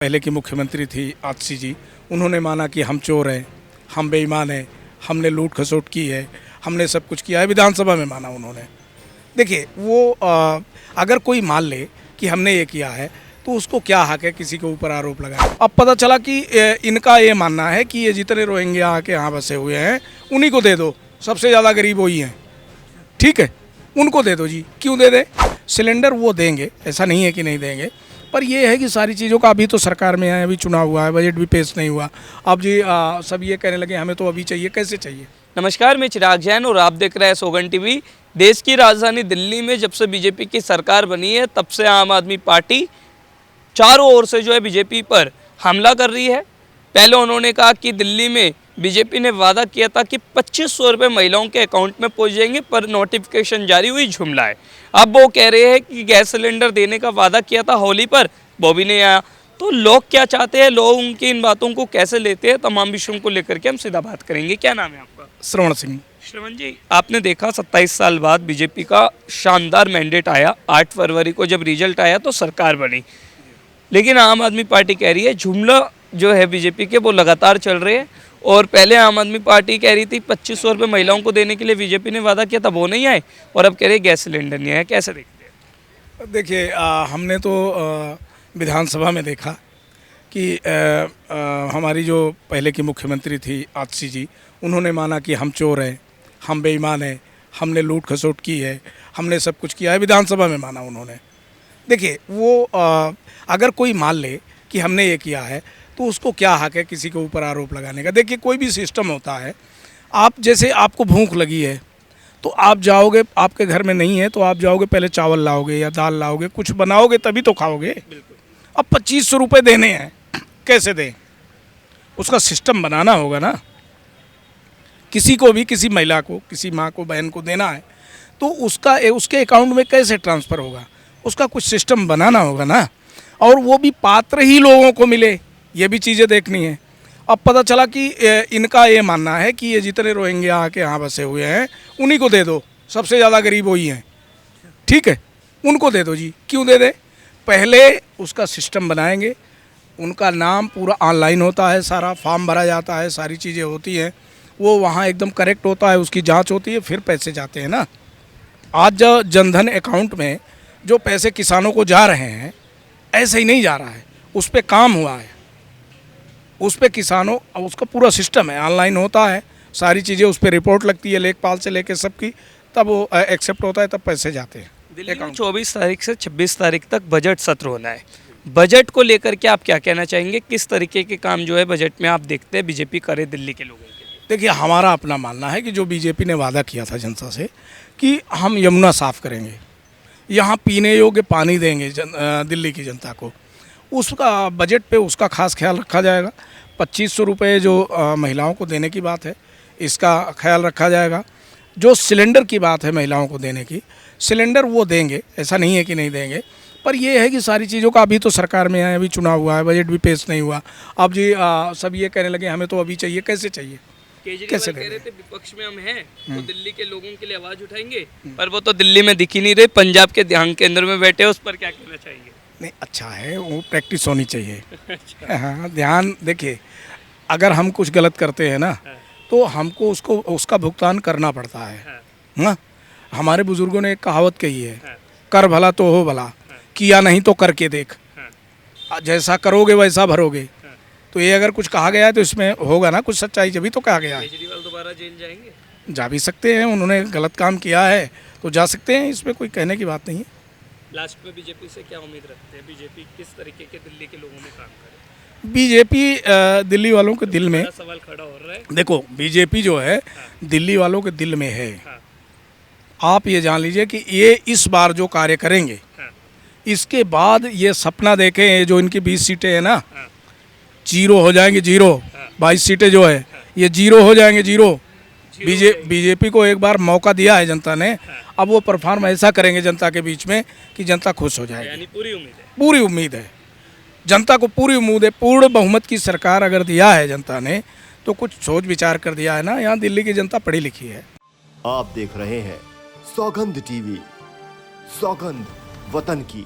पहले की मुख्यमंत्री थी आतिशी जी, उन्होंने माना कि हम चोर हैं, हम बेईमान हैं, हमने लूट खसोट की है, हमने सब कुछ किया है। विधानसभा में माना उन्होंने। देखिए वो अगर कोई मान ले कि हमने ये किया है तो उसको क्या हक है किसी के ऊपर आरोप लगाए। अब पता चला कि इनका ये मानना है कि ये जितने रोहिंग्या आके यहाँ बसे हुए हैं उन्हीं को दे दो, सबसे ज़्यादा गरीब वही हैं, ठीक है, उनको दे दो जी। क्यों दे दे? सिलेंडर वो देंगे, ऐसा नहीं है कि नहीं देंगे, पर ये है कि सारी चीज़ों का अभी तो सरकार में है, अभी चुनाव हुआ है, बजट भी पेश नहीं हुआ। अब जी सब ये कहने लगे हमें तो अभी चाहिए। कैसे चाहिए? नमस्कार, मैं चिराग जैन और आप देख रहे हैं सोगन टीवी। देश की राजधानी दिल्ली में जब से बीजेपी की सरकार बनी है तब से आम आदमी पार्टी चारों ओर से जो है बीजेपी पर हमला कर रही है। पहले उन्होंने कहा कि दिल्ली में बीजेपी ने वादा किया था कि 2500 रुपये महिलाओं के अकाउंट में पहुंच जाएंगे, पर नोटिफिकेशन जारी हुई, जुमला है। अब वो कह रहे हैं कि गैस सिलेंडर देने का वादा किया था होली पर, वो भी नहीं आया। तो लोग क्या चाहते हैं, लोग उनकी इन बातों को कैसे लेते हैं, तमाम विषयों को लेकर के हम सीधा बात करेंगे। क्या नाम है आपका? श्रवण सिंह। श्रवण जी, आपने देखा 27 साल बाद बीजेपी का शानदार मैंडेट आया। 8 फरवरी को जब रिजल्ट आया तो सरकार बनी, लेकिन आम आदमी पार्टी कह रही है जुमला जो है बीजेपी के वो लगातार चल रहे हैं। और पहले आम आदमी पार्टी कह रही थी 2500 रुपये महिलाओं को देने के लिए बीजेपी ने वादा किया था, वो नहीं आए, और अब कह रही है गैस सिलेंडर नहीं आया। कैसे देखते हैं? देखिए हमने तो विधानसभा में देखा कि हमारी जो पहले की मुख्यमंत्री थी आतिशी जी, उन्होंने माना कि हम चोर हैं, हम बेईमान हैं, हमने लूट खसोट की है, हमने सब कुछ किया है। विधानसभा में माना उन्होंने। देखिए वो अगर कोई मान ले कि हमने ये किया है तो उसको क्या हक है किसी के ऊपर आरोप लगाने का। देखिए कोई भी सिस्टम होता है, आप जैसे आपको भूख लगी है तो आप जाओगे, आपके घर में नहीं है तो आप जाओगे, पहले चावल लाओगे या दाल लाओगे, कुछ बनाओगे तभी तो खाओगे। अब 2500 रुपये देने हैं, कैसे दें? उसका सिस्टम बनाना होगा ना। किसी को भी, किसी महिला को, किसी माँ को, बहन को देना है तो उसके अकाउंट में कैसे ट्रांसफ़र होगा, उसका कुछ सिस्टम बनाना होगा ना। और वो भी पात्र ही लोगों को मिले, ये भी चीज़ें देखनी है। अब पता चला कि इनका ये मानना है कि ये जितने रोहिंग्या आके यहाँ बसे हुए हैं उन्हीं को दे दो, सबसे ज़्यादा गरीब वही हैं, ठीक है, उनको दे दो जी। क्यों दे दे? पहले उसका सिस्टम बनाएंगे, उनका नाम पूरा ऑनलाइन होता है, सारा फॉर्म भरा जाता है, सारी चीज़ें होती हैं, वो वहाँ एकदम करेक्ट होता है, उसकी जांच होती है, फिर पैसे जाते हैं ना। आज जो जनधन अकाउंट में जो पैसे किसानों को जा रहे हैं ऐसे ही नहीं जा रहा है, उस पर काम हुआ है, उस पर किसानों, उसका पूरा सिस्टम है, ऑनलाइन होता है, सारी चीज़ें उस पर रिपोर्ट लगती है, लेखपाल से लेकर सबकी, तब वो एक्सेप्ट होता है, तब पैसे जाते हैं। दिल्ली में 24 तारीख से 26 तारीख तक बजट सत्र होना है। बजट को लेकर के आप क्या कहना चाहेंगे? किस तरीके के काम जो है बजट में आप देखते हैं बीजेपी करे दिल्ली के लोगों के लिए? देखिए हमारा अपना मानना है कि जो बीजेपी ने वादा किया था जनता से कि हम यमुना साफ़ करेंगे, यहाँ पीने योग्य पानी देंगे दिल्ली की जनता को, उसका बजट पे उसका खास ख्याल रखा जाएगा। 2500 रुपये जो महिलाओं को देने की बात है, इसका ख्याल रखा जाएगा। जो सिलेंडर की बात है महिलाओं को देने की, सिलेंडर वो देंगे, ऐसा नहीं है कि नहीं देंगे, पर ये है कि सारी चीज़ों का अभी तो सरकार में है, अभी चुनाव हुआ है, बजट भी पेश नहीं हुआ। अब जी सब ये कहने लगे हमें तो अभी चाहिए। कैसे चाहिए? केजरीवाल कह रहे थे विपक्ष में हम हैं तो दिल्ली के लोगों के लिए आवाज़ उठाएंगे, पर वो तो दिल्ली में दिख ही नहीं रहे, पंजाब के ध्यान केंद्र में बैठे, उस पर क्या कहना चाहेंगे? नहीं, अच्छा है, वो प्रैक्टिस होनी चाहिए। हाँ, ध्यान, देखिए अगर हम कुछ गलत करते हैं ना तो हमको उसका भुगतान करना पड़ता है। हाँ, हमारे बुजुर्गों ने एक कहावत कही है, कर भला तो हो भला, किया नहीं तो करके देख, जैसा करोगे वैसा भरोगे। तो ये अगर कुछ कहा गया है तो इसमें होगा ना कुछ सच्चाई, जब भी तो कहा गया है। केजरीवाल दोबारा जेल जाएंगे? जा भी सकते हैं, उन्होंने गलत काम किया है तो जा सकते हैं, इसमें कोई कहने की बात नहीं है। लास्ट में बीजेपी से क्या उम्मीद रखते हैं? बीजेपी किस तरीके के दिल्ली के लोगों में काम करे? बीजेपी दिल्ली वालों के दिल में, सवाल खड़ा हो रहा है। देखो बीजेपी जो है दिल्ली वालों के दिल में है। आप ये जान लीजिए कि ये इस बार जो कार्य करेंगे, इसके बाद ये सपना देखें, जो इनकी 20 सीटें हैं ना, जीरो हो जाएंगे, जीरो। 22 सीटें जो है ये जीरो हो जाएंगे, जीरो। बीजेपी को एक बार मौका दिया है जनता ने, अब वो परफॉर्म ऐसा करेंगे जनता के बीच में कि जनता खुश हो जाएगी। यानी पूरी उम्मीद है? पूरी उम्मीद है जनता को, पूरी उम्मीद है। पूर्ण बहुमत की सरकार अगर दिया है जनता ने तो कुछ सोच विचार कर दिया है ना। यहाँ दिल्ली की जनता पढ़ी लिखी है। आप देख रहे हैं सौगंध टीवी, सौगंध वतन की।